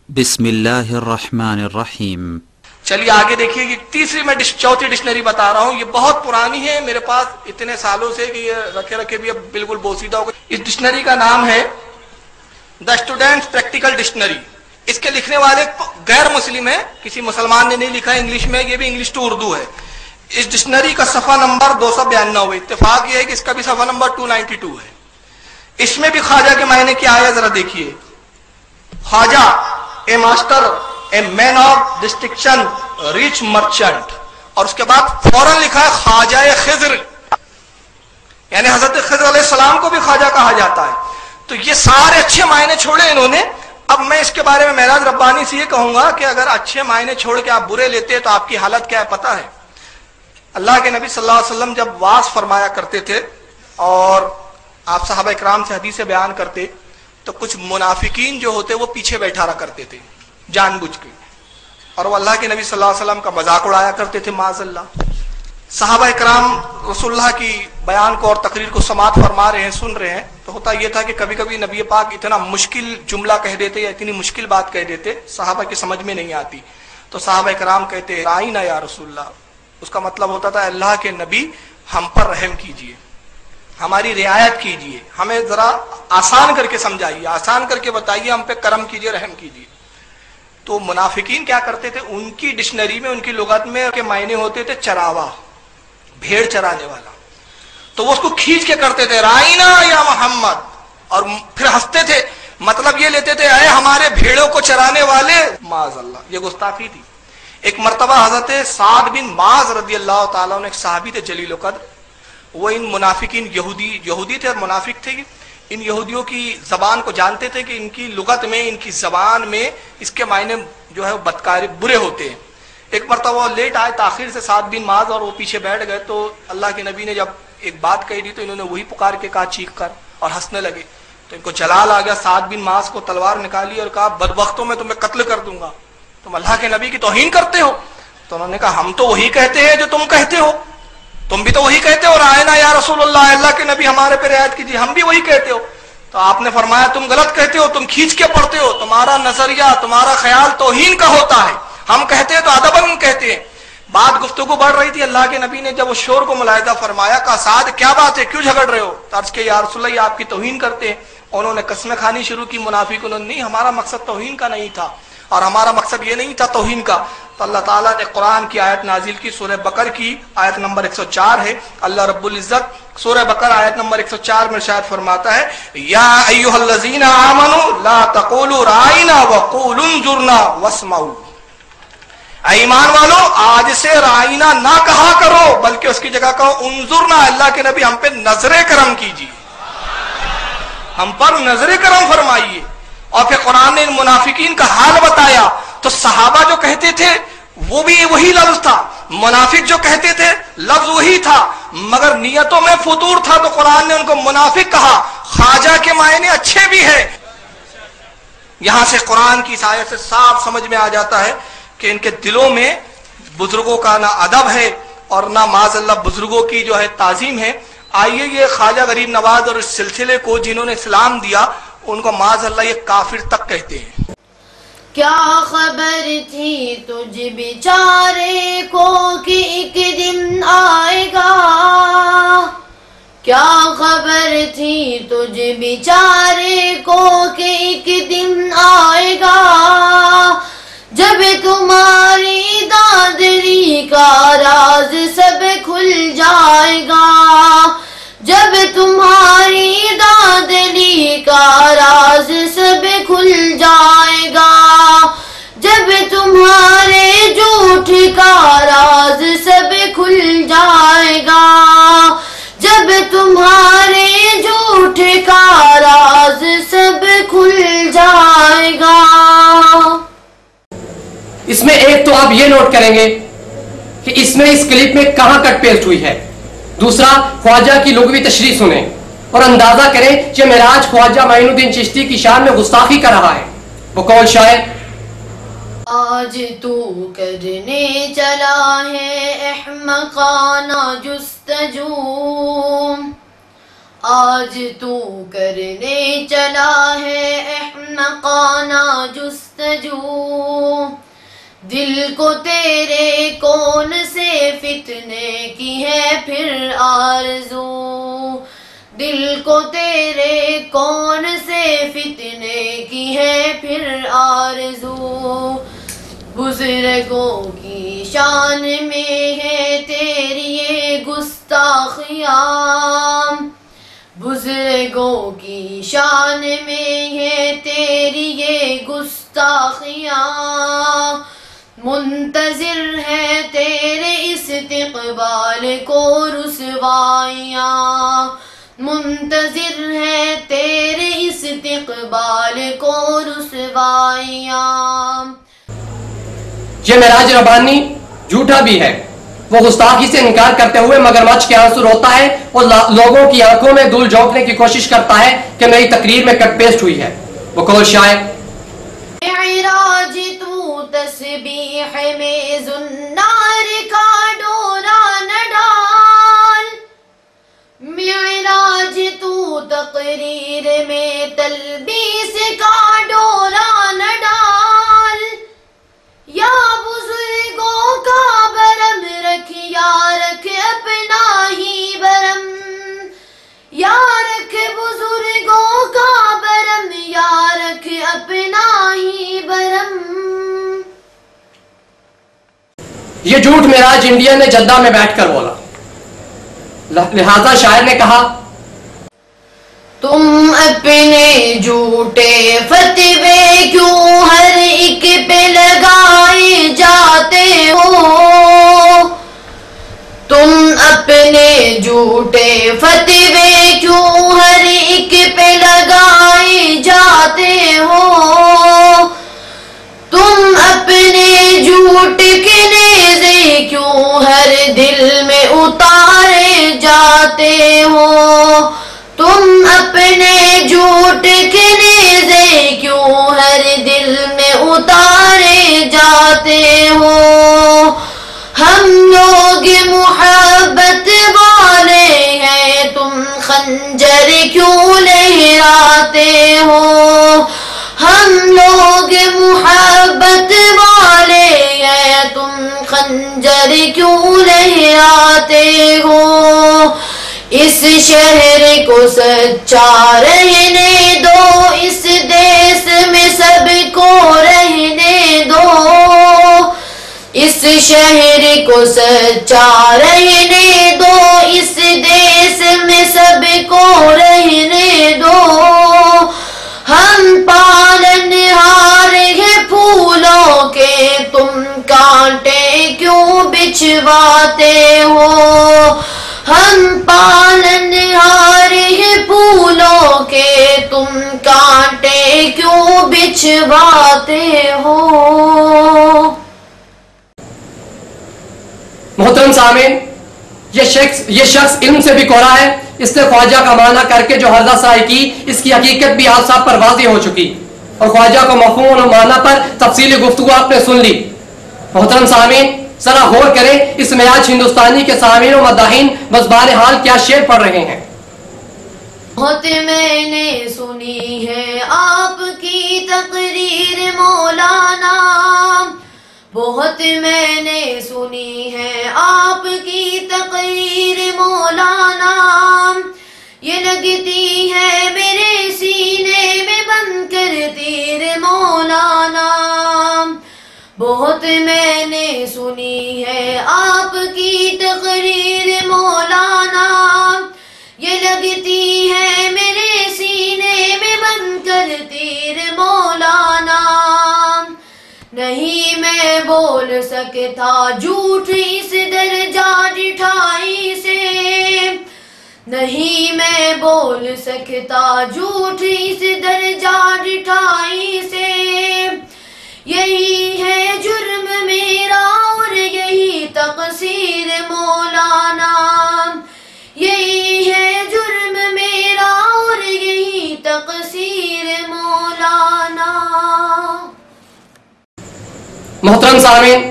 بسم اللہ الرحمن الرحیم۔ چلیے آگے دیکھیے کہ تیسری میں چوتھی ڈکشنری بتا رہا ہوں، یہ بہت پرانی ہے میرے پاس اتنے سالوں سے کہ یہ رکھے بھی اب بالکل بوسیدہ ہو گئی۔ اس ڈکشنری کا نام ہے دا اسٹوڈنٹس پریکٹیکل ڈکشنری۔ اس کے لکھنے والے غیر مسلم ہیں، کسی مسلمان نے نہیں لکھا ہے انگلش میں، یہ بھی انگلش ٹو اردو ہے۔ اس ڈکشنری کا صفحہ نمبر 292 ہے، اتفاق یہ ہے کہ اس کا بھی صفحہ نمبر 292 ہے۔ اس میں بھی خواجہ کے معنی کیا آیا ذرا دیکھیے۔ Khwaja a master a man of distinction rich merchant, اور اس کے بعد فوراً لکھا ہے خواجہ خضر، یعنی حضرت خضر علیہ السلام کو بھی خواجہ کہا جاتا ہے۔ تو یہ سارے اچھے معنی چھوڑے انہوں نے۔ اب میں اس کے بارے میں معراج ربانی سے یہ کہوں گا کہ اگر اچھے معنی چھوڑ کے آپ برے لیتے تو آپ کی حالت کیا ہے پتہ ہے؟ اللہ کے نبی صلی اللہ علیہ وسلم جب واعظ فرمایا کرتے تھے اور آپ صحابہ اکرام سے حدیثیں بیان کرتے تو کچھ منافقین جو ہوتے وہ پیچھے بیٹھا رہا کرتے تھے جان بوجھ کے، اور وہ اللہ کے نبی صلی اللہ علیہ وسلم کا مذاق اڑایا کرتے تھے معاذ اللہ۔ صحابہ اکرام رسول اللہ کی بیان کو اور تقریر کو سماعت فرما رہے ہیں، سن رہے ہیں، تو ہوتا یہ تھا کہ کبھی کبھی نبی پاک اتنا مشکل جملہ کہہ دیتے یا اتنی مشکل بات کہہ دیتے صحابہ کی سمجھ میں نہیں آتی، تو صحابہ اکرام کہتے رائنا یا رسول اللہ، اس کا مطلب ہوتا تھا اللہ کے نبی ہم پر رحم کیجئے، ہماری رعایت کیجئے، ہمیں ذرا آسان کر کے سمجھائیے، آسان کر کے بتائیے، ہم پہ کرم کیجئے، رحم کیجئے۔ تو منافقین کیا کرتے تھے، ان کی ڈکشنری میں ان کی لغت میں کے معنی ہوتے تھے چراوا، بھیڑ چرانے والا، تو وہ اس کو کھینچ کے کرتے تھے رائنا یا محمد، اور پھر ہنستے تھے، مطلب یہ لیتے تھے اے ہمارے بھیڑوں کو چرانے والے، معاذ اللہ، یہ گستاخی تھی۔ ایک مرتبہ حضرت سعد بن معاذ رضی اللہ تعالیٰ عنہ ایک صحابی تھے جلیل القدر، وہ ان منافقین یہودی تھے اور منافق تھے، ان یہودیوں کی زبان کو جانتے تھے کہ ان کی لغت میں، ان کی زبان میں اس کے معنی جو ہے بدکاری برے ہوتے ہیں۔ ایک مرتبہ وہ لیٹ آئے تاخیر سے سعد بن معاذ، اور وہ پیچھے بیٹھ گئے، تو اللہ کے نبی نے جب ایک بات کہی دی تو انہوں نے وہی پکار کے کہا چیخ کر، اور ہنسنے لگے، تو ان کو جلال آ گیا، سعد بن معاذ کو تلوار نکالی اور کہا بدبختوں میں تمہیں قتل کر دوں گا، تم اللہ کے نبی کی توہین کرتے ہو۔ تو انہوں نے کہا ہم تو وہی کہتے ہیں جو تم کہتے ہو، تم بھی تو وہی کہتے ہو رائنا یا رسول اللہ، اللہ کے نبی ہمارے پہ رعایت کیجیے، ہم بھی وہی کہتے ہو۔ تو آپ نے فرمایا تم غلط کہتے ہو، تم کھینچ کے پڑھتے ہو، تمہارا نظریہ، تمہارا خیال توہین کا ہوتا ہے، ہم کہتے ہیں تو ادباً کہتے ہیں۔ بات گفتگو بڑھ رہی تھی، اللہ کے نبی نے جب اس شور کو ملاحظہ فرمایا، کہا سعد کیا بات ہے، کیوں جھگڑ رہے ہو؟ عرض کہ یا رسول اللہ یہ آپ کی توہین کرتے ہیں۔ انہوں نے قسمیں کھانی شروع کی منافق، انہوں نے نہیں، ہمارا مقصد توہین کا نہیں تھا، اور ہمارا مقصد یہ نہیں تھا توہین کا۔ تو اللہ تعالیٰ نے قرآن کی آیت نازل کی، سورہ بقر کی آیت نمبر 104 ہے، اللہ رب العزت سورہ بقر آیت نمبر 104 میں ارشاد فرماتا ہے یا ایھا الذین آمنوا لا تقولوا رائنا وقولوا انظرنا واسمعوا، اے ایمان والو آج سے رائنا نہ کہا کرو، بلکہ اس کی جگہ کہو انظرنا، اللہ کے نبی ہم پہ نظر کرم کیجیے، ہم پر نظر کرم فرمائیے۔ اور پھر قرآن نے ان منافقین کا حال بتایا، تو صحابہ جو کہتے تھے وہ بھی وہی لفظ تھا، منافق جو کہتے تھے لفظ وہی تھا، مگر نیتوں میں فطور تھا، تو قرآن نے ان کو منافق کہا۔ خواجہ کے معنی اچھے بھی ہیں، یہاں سے قرآن کی اس آیت سے صاف سمجھ میں آ جاتا ہے کہ ان کے دلوں میں بزرگوں کا نہ ادب ہے اور نہ معاذ اللہ بزرگوں کی جو ہے تعظیم ہے۔ آئیے یہ خواجہ غریب نواز اور اس سلسلے کو جنہوں نے اسلام دیا ان کو معاذ اللہ یہ کافر تک کہتے ہیں۔ کیا خبر تھی تجھ بیچارے کو کہ ایک دن آئے گا، کیا خبر تھی تجھ بیچارے کو کہ ایک دن آئے گا، جب تمہاری دادری کا راز سب کھل جائے گا، جب تمہاری دادری کا راز سب کھل جائے گا، جب تمہارے جھوٹ کا راز سب کھل جائے گا، جب تمہارے جھوٹ کا راز سب کھل جائے گا۔ اس میں ایک تو آپ یہ نوٹ کریں گے کہ اس میں اس کلپ میں کہاں کٹ پیسٹ ہوئی ہے، دوسرا خواجہ کی لغوی تشریح سنیں اور اندازہ کریں کہ معراج خواجہ معین الدین چشتی کی شان میں گستاخی کر رہا ہے۔ وہ قول شاعر آج تو کرنے چلا ہے احمقانہ جستجو، آج تو کرنے چلا ہے احمقانہ جستجو، دل کو تیرے کون سے فتنے کی ہے پھر آرزو، دل کو تیرے کون سے فتنے کی ہے پھر آرزو، بزرگوں کی شان میں ہے تیری یہ گستاخیاں، بزرگوں کی شان میں ہے تیری یہ گستاخیاں، منتظر ہے تیرے استقبال کو رسوائیاں، منتظر ہے تیرے استقبال کو رسوائیاں۔ یہ معراج ربانی جھوٹا بھی ہے، وہ گستاخی سے انکار کرتے ہوئے مگرمچھ کے آنسو روتا ہے اور لوگوں کی آنکھوں میں دھول جھونکنے کی کوشش کرتا ہے کہ میری تقریر میں کٹ پیسٹ ہوئی ہے۔ وہ قول شاعر: معراج تو تسبیح میں زنار کا ڈورا نہ ڈال، معراج تو تقریر میں تلبیس کا ڈورا نہ ڈال، یا بزرگوں کا برم رکھ، یا رکھ اپنا ہی برم، یا رکھ بزرگوں کا برم، یا رکھ اپنا ہی برم۔ یہ جھوٹ معراج انڈیا نے جدہ میں بیٹھ کر بولا، لہذا شاعر نے کہا: تم اپنے جھوٹے فتوے کیوں ہر ایک پہ لگائے جاتے ہو، تم اپنے جھوٹے فتوے کیوں ہر ایک پہ لگائے جاتے ہو، تم اپنے جھوٹ کے نیزے کیوں ہر دل میں اتارے جاتے ہو، تم اپنے جھوٹ کے نیزے کیوں ہر دل میں اتارے جاتے ہو، ہم لوگ محبت والے ہیں تم خنجر کیوں لہراتے ہو، ہم لوگ محبت والے ہیں تم خنجر کیوں لہراتے ہو، اس شہر کو سچا رہنے دو، اس دیس میں سب کو رہنے دو، اس شہر کو سچا رہنے دو، اس دیس میں سب کو رہنے دو، ہم پالن ہار ہیں پھولوں کے تم کانٹے کیوں بچھواتے ہو، ہم پالن ہار ہیں پھولوں کے تم کانٹے کیوں بچھواتے ہو۔ محترم سامعین، یہ شخص علم سے بھی کوڑا ہے، اس نے خواجہ کا معنی کر کے جو حرزہ سائی کی، اس کی حقیقت بھی آپ صاحب پر واضح ہو چکی، اور خواجہ کو مفہوم اور معنی پر تفصیلی گفتگو آپ نے سن لی۔ محترم سامعین، ذرا غور کریں اس میں آج ہندوستانی کے سامعین و مداحین بزبان حال کیا شعر پڑھ رہے ہیں۔ بہت میں نے سنی ہے آپ کی تقریر مولانا، بہت میں نے سنی ہے آپ کی تقریر مولانا، یہ لگتی ہے میرے سینے میں بند کر تیر مولانا، بہت میں نے سنی ہے آپ کی تقریر مولانا، یہ لگتی ہے میرے سینے میں بند کر تیر مولانا، نہیں میں بول سکتا جھوٹ اس درجہ جٹھائی سے، نہیں میں بول سکتا جھوٹ اس درجہ جٹھائی سے، یہی ہے جرم میرا اور یہی تقصیر مولانا، یہی ہے جرم میرا اور یہی تقصیر مولانا۔ محترم سامعین،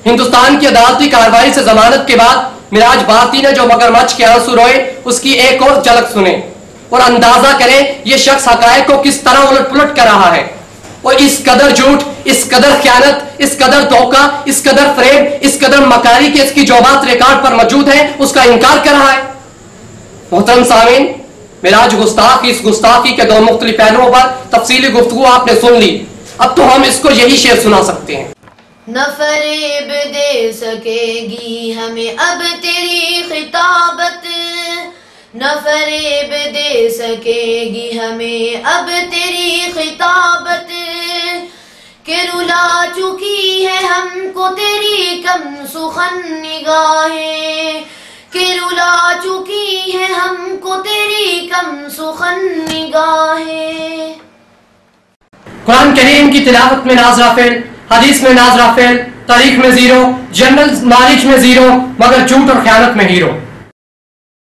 ہندوستان کی عدالتی کارروائی سے ضمانت کے بعد معراج بھارتی نے جو مگرمچھ کے آنسو روئے، اس کی ایک اور جھلک سنیں۔ اور اندازہ کریں یہ شخص حقائق کو کس طرح الٹ پلٹ کر رہا ہے، اور اس قدر جھوٹ، اس قدر خیانت، اس قدر دھوکہ، اس قدر فریب، اس قدر مکاری کہ اس کی جو بات ریکارڈ پر موجود ہے اس کا انکار کر رہا ہے۔ محترم سامعین، معراج گستاخی، اس گستاخی کے دو مختلف پہلوؤں پر تفصیلی گفتگو آپ نے سن لی، اب تو ہم اس کو یہی شعر سنا سکتے ہیں۔ نہ فریب دے سکے گی ہمیں اب تیری خطابت، نہ فریب دے سکے گی ہمیں اب تیری خطابت، کہ رلا چکی ہے ہم کو تیری کم سخن نگاہیں، کہ رلا چکی ہے ہم کو تیری کم سخن نگاہیں۔ قرآن کریم کی تلاوت میں ناظرہ فعل، حدیث میں ناظرہ فعل، تاریخ میں زیرو، جنرل نالج میں زیرو، مگر جھوٹ اور خیانت میں ہیرو۔